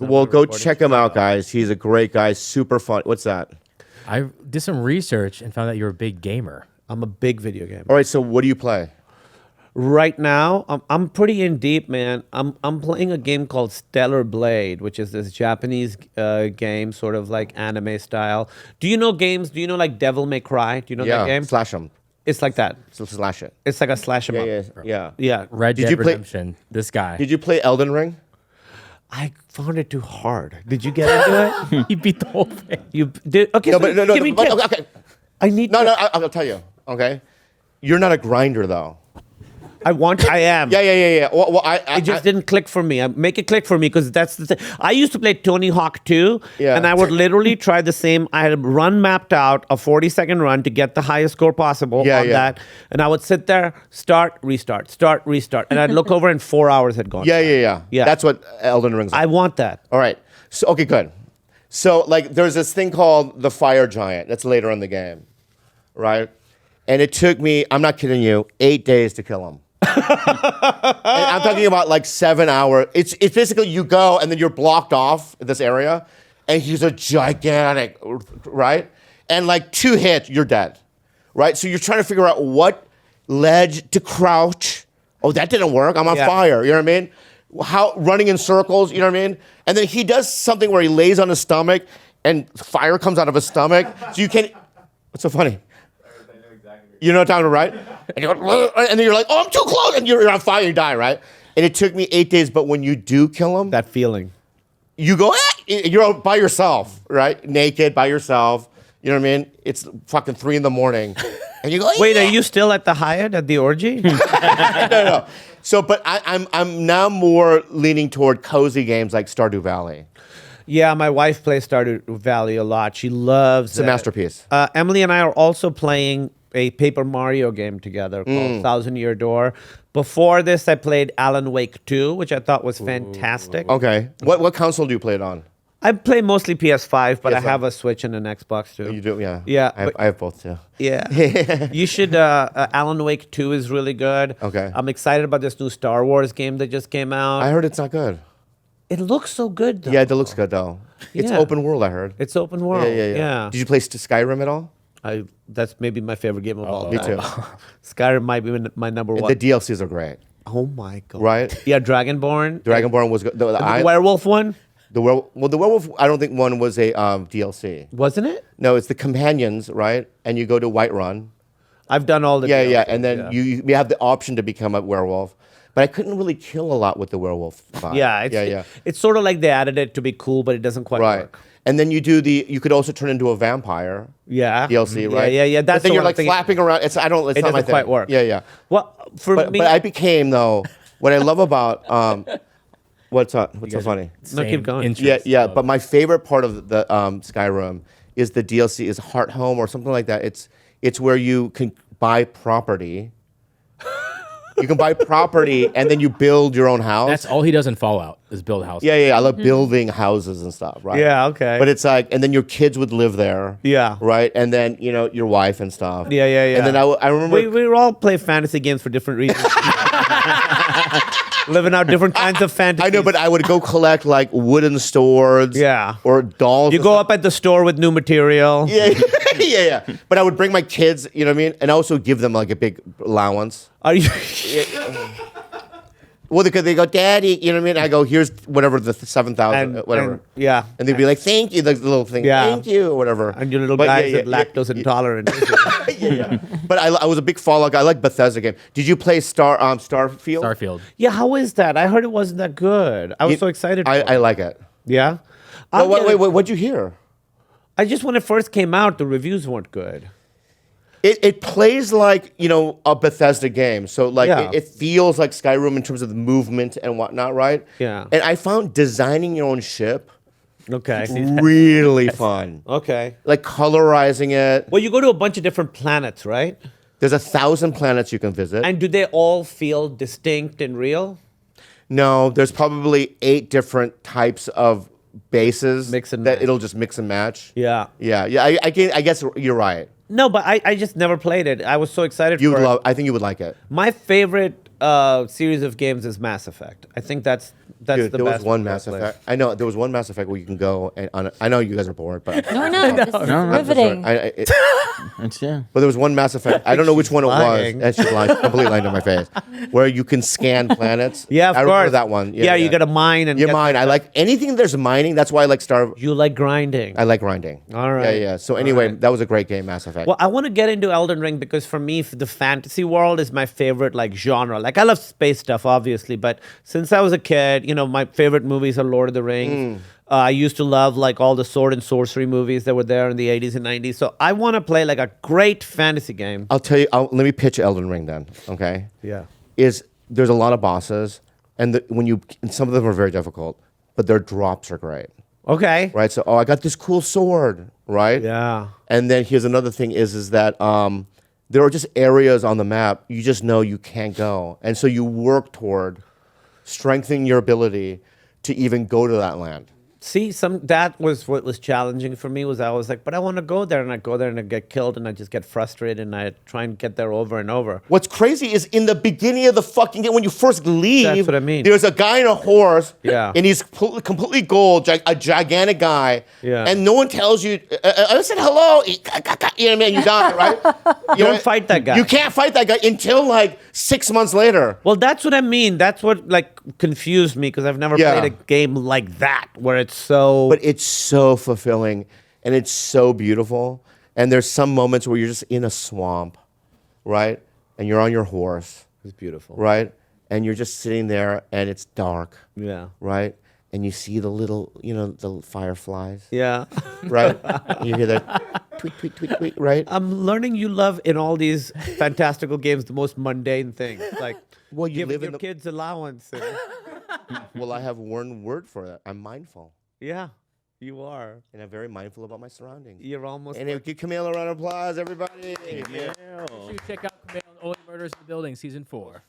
Well, go check him out, guys. He's a great guy. Super fun. What's that? I did some research and found out you're a big gamer. I'm a big video gamer. All right. So what do you play? Right now, I'm pretty in deep, man. I'm playing a game called Stellar Blade, which is this Japanese game, sort of like anime style. Do you know games? Do you know like Devil May Cry? Do you know that game? Slash him. It's like that. So slash it. It's like a slash 'em up. Yeah. Red Did Dead you play- Redemption. This guy. Did you play Elden Ring? I found it too hard. Did you get into it? He beat the whole thing. You did? Okay, No, so but no. give me But, tips. okay. I need. No, to, no. I'll tell you. Okay. You're not a grinder though. I am. Yeah. Well, It just didn't click for me. Make it click for me because that's the thing. I used to play Tony Hawk 2, Yeah. and I would literally try the same. I had a run mapped out, a 40-second run to get the highest score possible on that. And I would sit there, start, restart, and I'd look over and 4 hours had gone. Yeah. That's what Elden Ring's like. I want that. All right. So okay, good. So like, there's this thing called the Fire Giant. That's later in the game, right? And it took me, I'm not kidding you, 8 days to kill him. And I'm talking about like 7 hours. It's basically you go and then you're blocked off in this area, and he's a gigantic, right? And like 2 hits, you're dead, right? So you're trying to figure out what ledge to crouch. Oh, that didn't work. I'm on fire. You know what I mean? How running in circles. You know what I mean? And then he does something where he lays on his stomach, and fire comes out of his stomach. So you can't. What's so funny? You know what I'm talking about, right? And then you're like, oh, I'm too close, and you're on fire, you die, right? And it took me 8 days, but when you do kill him, That feeling. you go, you're out by yourself, right? Naked, by yourself. You know what I mean? It's fucking 3 in the morning. And you go, Wait, are you still at the Hyatt at the orgy? no. So, but I'm now more leaning toward cozy games like Stardew Valley. Yeah, my wife plays Stardew Valley a lot. She loves It's a masterpiece. Emily and I are also playing a Paper Mario game together called Thousand Year Door. Before this, I played Alan Wake 2, which I thought was fantastic. Okay. What console do you play it on? I play mostly PS5, but I PS5. have a Switch and an Xbox too. You do, yeah. Yeah, I have both too. Yeah. You should. Alan Wake 2 is really good. Okay. I'm excited about this new Star Wars game that just came out. I heard it's not good. It looks so good, though. Yeah, it looks good though. It's Yeah. open world, I heard. It's open world. Yeah. Did you play Skyrim at all? That's maybe my favorite game of all Me time. too. Skyrim might be my number one. The DLCs are great, Oh my god! right? Yeah, Dragonborn. Dragonborn was good. The werewolf one, the werewolf. I don't think one was a DLC. wasn't it? No, it's the companions, right? And you go to Whiterun. I've done all the. Yeah, DLCs, and then you have the option to become a werewolf. But I couldn't really kill a lot with the werewolf vibe. Yeah, it's sort of like they added it to be cool, but it doesn't quite Right. work. And then you could also turn into a vampire. Yeah. DLC, Yeah, right? yeah. But That's then the you're one like thing- flapping around. It's It not my doesn't thing. quite work. Yeah. Well, for But me, I became though. What I love about what's so funny? No, keep going. Yeah. But my favorite part of the Skyrim is the DLC is Heart Home or something like that. It's where you can buy property. You can buy property and then you build your own house. That's all he does in Fallout is build houses. Yeah. I love building houses and stuff, right? Yeah, okay. But it's like, and then your kids would live there. Yeah. Right? And then, your wife and stuff. Yeah. And then I remember. we all play fantasy games for different reasons. Living out different kinds of fantasies. I know, but I would go collect like wooden swords. Yeah. Or dolls. You go up at the store with new material. Yeah. But I would bring my kids, you know what I mean? And also give them like a big allowance. Are you? Well, because they go, Daddy, you know what I mean? I go, here's whatever the 7,000, whatever. Yeah. And they'd be like, thank you, the little thing. Yeah. Thank you, or whatever. And your little But guys are lactose intolerant. But I was a big Fallout guy. I like Bethesda game. Did you play Starfield? Starfield. Yeah, how is that? I heard it wasn't that good. I was so excited. For I it. like it. Yeah. No, wait, what'd you hear? I just when it first came out, the reviews weren't good. It plays like, a Bethesda game. So, like, Yeah. it feels like Skyrim in terms of the movement and whatnot, right? Yeah. And I found designing your own ship Okay. really fun. Okay. Like, colorizing it. Well, you go to a bunch of different planets, right? There's 1,000 planets you can visit. And do they all feel distinct and real? No, there's probably 8 different types of bases Mix and that match. it'll just mix and match. Yeah. Yeah. I guess you're right. No, but I just never played it. I was so excited for it. I think you would like it. My favorite series of games is Mass Effect. I think that's That's Dude, the there best was one one Mass I've played. Effect. I know there was one Mass Effect where you can go and I know you guys are bored, but No, this is no. riveting. It's yeah. but there was one Mass Effect. I don't know which one it was. lying. And she's lying, completely lying to my face. Where you can scan planets. Yeah, of I remember course. that one. Yeah, you got to mine and You get mine. I like anything there's mining. That's why I like Star. You like grinding. I like grinding. All right. Yeah. So anyway, right. that was a great game, Mass Effect. Well, I want to get into Elden Ring because for me, the fantasy world is my favorite like genre. Like I love space stuff, obviously, but since I was a kid, my favorite movies are Lord of the Rings. I used to love like all the sword and sorcery movies that were there in the 80s and 90s. So I want to play like a great fantasy game. I'll tell you. Let me pitch Elden Ring then. Okay. Yeah. There's a lot of bosses, and some of them are very difficult, but their drops are great. Okay. Right. So I got this cool sword. Right. Yeah. And then here's another thing is that there are just areas on the map you just know you can't go, and so you work toward strengthening your ability to even go to that land. See, that was what was challenging for me was I was like, but I want to go there, and I go there and I get killed, and I just get frustrated, and I try and get there over and over. What's crazy is in the beginning of the fucking game, when you first leave, That's what I mean. there's a guy on a horse, Yeah. and he's completely gold, a gigantic guy, Yeah. and no one tells you, I said hello, you know what I mean, you die, right? You Don't fight that guy. You can't fight that guy until like 6 months later. Well, that's what I mean. That's what like confused me because I've never Yeah. played a game like that where it's so. But it's so fulfilling, and it's so beautiful, and there's some moments where you're just in a swamp, right? And you're on your horse, It's beautiful. right? And you're just sitting there, and it's dark, Yeah. right? And you see the little, the fireflies, Yeah. right? And you hear that tweet, tweet, tweet, tweet, right? I'm learning you love in all these fantastical games the most mundane things, like Well, you giving live in your the. kids allowance. Well, I have one word for that. I'm mindful, Yeah, you are. and I'm very mindful about my surroundings. You're almost. And give Kumail a round of applause, everybody. Make sure you check out Kumail and Only Murders in the Building, season 4.